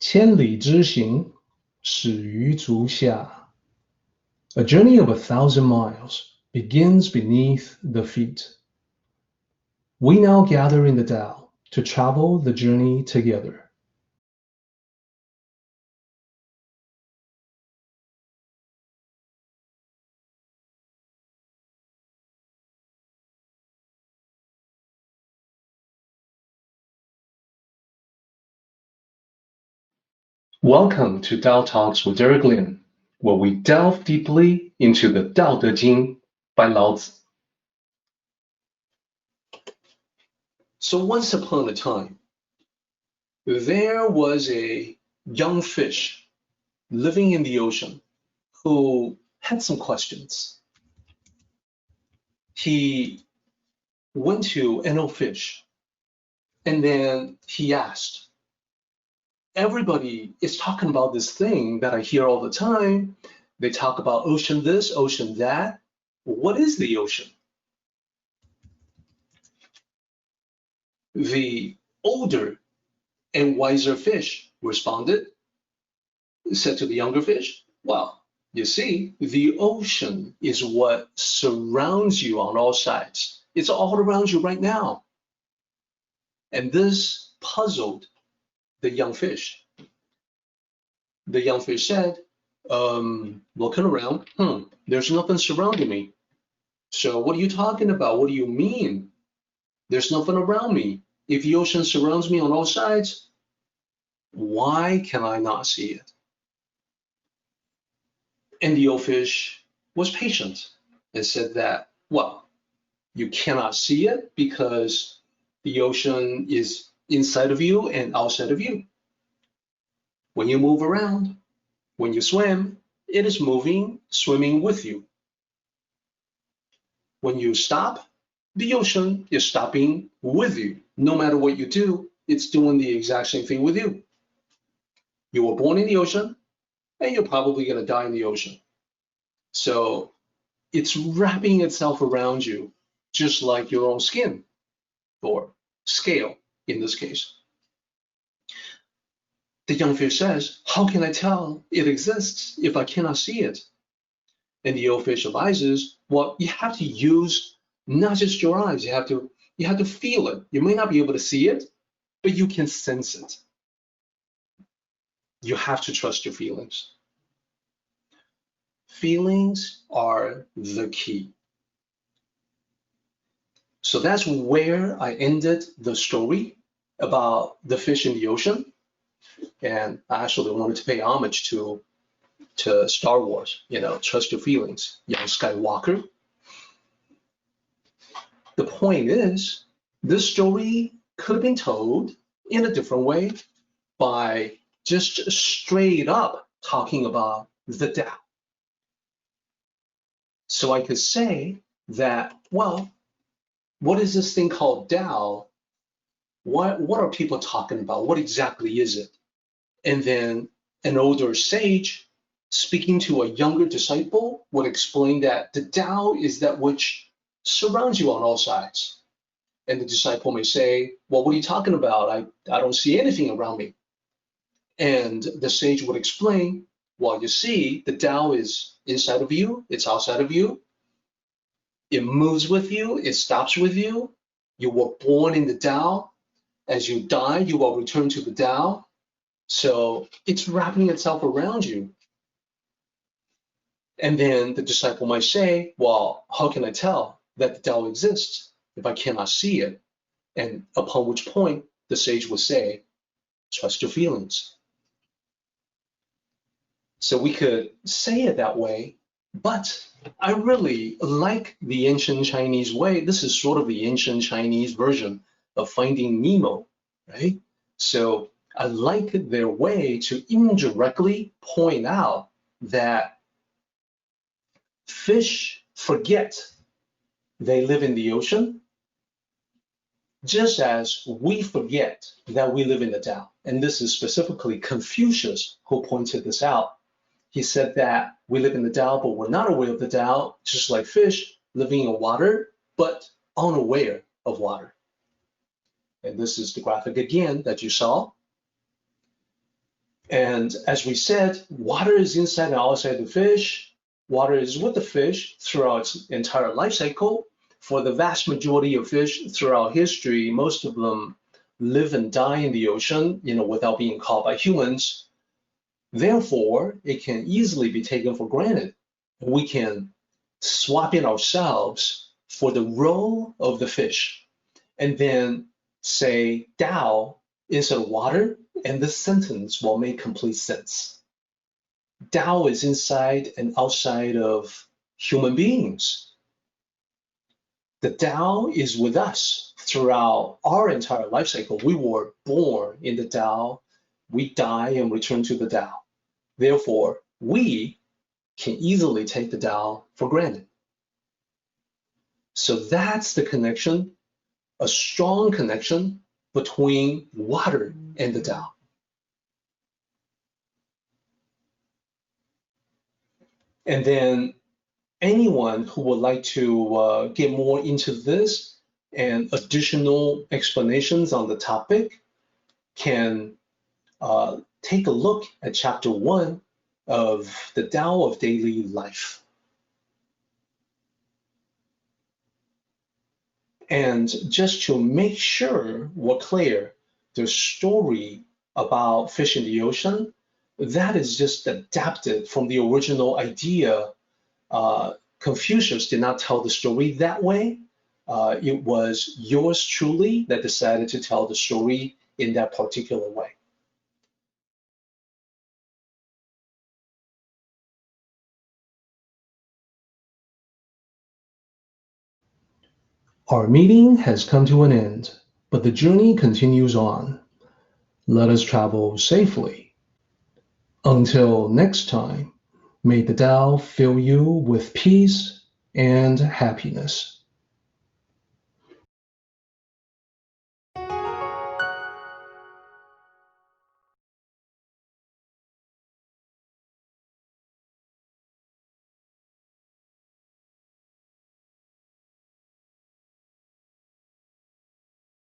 千里之行，始于足下. A journey of 1,000 miles begins beneath the feet. We now gather in the Tao to travel the journey together. Welcome to Tao Talks with Derek Lin, where we delve deeply into the Daodejing by Lao Tzu. So once upon a time, there was a young fish living in the ocean who had some questions. He went to an old fish and then he asked, everybody is talking about this thing that I hear all the time. They talk about ocean this, ocean that. What is the ocean? The older and wiser fish responded, said to the younger fish, well, you see, the ocean is what surrounds you on all sides. It's all around you right now. And this puzzled the young fish. The young fish said, looking around, there's nothing surrounding me. So what are you talking about? What do you mean? There's nothing around me. If the ocean surrounds me on all sides, why can I not see it? And the old fish was patient and said that, well, you cannot see it because the ocean is inside of you and outside of you. When you move around, when you swim, it is moving, swimming with you. When you stop, the ocean is stopping with you. No matter what you do, it's doing the exact same thing with you. You were born in the ocean, and you're probably going to die in the ocean. So it's wrapping itself around you, just like your own skin, or scale in this case. The young fish says, how can I tell it exists if I cannot see it? And the old fish advises, well, you have to use not just your eyes, you have to feel it. You may not be able to see it, but you can sense it. You have to trust your feelings. Feelings are the key. So that's where I ended the story about the fish in the ocean. And I actually wanted to pay homage to Star Wars, trust your feelings, young Skywalker. The point is, this story could have been told in a different way by just straight up talking about the Tao. So I could say that, well, what is this thing called Tao? What are people talking about? What exactly is it? And then an older sage speaking to a younger disciple would explain that the Tao is that which surrounds you on all sides. And the disciple may say, well, what are you talking about? I don't see anything around me. And the sage would explain, well, you see, the Tao is inside of you, it's outside of you. It moves with you, it stops with you. You were born in the Tao. As you die, you will return to the Tao. So it's wrapping itself around you. And then the disciple might say, well, how can I tell that the Tao exists if I cannot see it? And upon which point the sage would say, trust your feelings. So we could say it that way, but I really like the ancient Chinese way. This is sort of the ancient Chinese version of Finding Nemo, right? So I like their way to indirectly point out that fish forget they live in the ocean, just as we forget that we live in the Tao. And this is specifically Confucius who pointed this out. He said that we live in the Tao, but we're not aware of the Tao, just like fish living in water, but unaware of water. And this is the graphic again that you saw. And as we said, water is inside and outside the fish. Water is with the fish throughout its entire life cycle. For the vast majority of fish throughout history, most of them live and die in the ocean, without being caught by humans. Therefore, it can easily be taken for granted. We can swap in ourselves for the role of the fish, and then say Tao instead of water, and this sentence will make complete sense. Tao is inside and outside of human beings. The Tao is with us throughout our entire life cycle. We were born in the Tao, we die and return to the Tao. Therefore, we can easily take the Tao for granted. So that's the connection, a strong connection between water and the Tao. And then anyone who would like to get more into this and additional explanations on the topic can take a look at chapter 1 of the Tao of Daily Life. And just to make sure we're clear, the story about fish in the ocean, that is just adapted from the original idea. Confucius did not tell the story that way. It was yours truly that decided to tell the story in that particular way. Our meeting has come to an end, but the journey continues on. Let us travel safely. Until next time, may the Tao fill you with peace and happiness.